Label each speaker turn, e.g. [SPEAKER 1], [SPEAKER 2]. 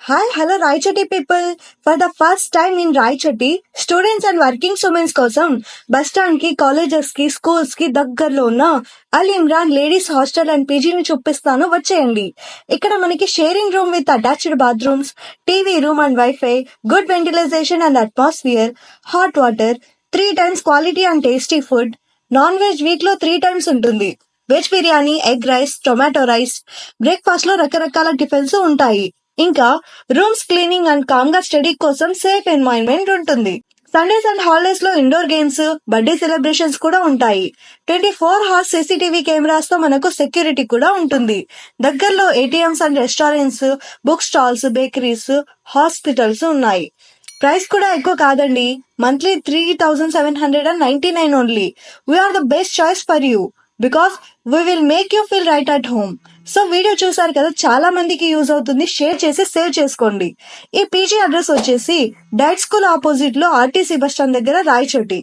[SPEAKER 1] Hi, hello Raichatti people. For the first time in Raichatti, students and working womens కోసం bus stand కి, colleges కి, schools కి దగ్గరలో ఉన్న Al Imran ladies hostel and పీజీని చూపిస్తాను, వచ్చేయండి. ఇక్కడ మనకి sharing room with attached bathrooms, TV room and wifi, good ventilation and atmosphere, hot water, 3 times quality and tasty food, non veg week లో 3 times ఉంటుంది. Veg biryani, egg rice, tomato rice, breakfast లో రకరకాల tiffins ఉంటాయి. ఇంకా rooms cleaning and calm గా study కోసం safe environment ఉంటుంది. Sundays and holidays లో ఇండోర్ గేమ్స్, బర్త్డే సెలబ్రేషన్స్ కూడా ఉంటాయి. 24 hours సీసీటీవీ కెమెరాస్ తో మనకు సెక్యూరిటీ కూడా ఉంటుంది. దగ్గరలో ATMs and restaurants, book stalls, bakeries, hospitals ఉన్నాయి. ప్రైస్ కూడా ఎక్కువ కాదండి. Monthly 3799 only. We are the best choice for you because we will make you feel right at home. So video చూసారు కదా, చాలా మందికి యూజ్ అవుతుంది. షేర్ చేసి సేవ్ చేసుకోండి. ఈ పీజీ అడ్రస్ వచ్చేసి డైట్ స్కూల్ ఆపోజిట్ లో ఆర్టీసీ బస్ స్టాండ్ దగ్గర రాయచోటి.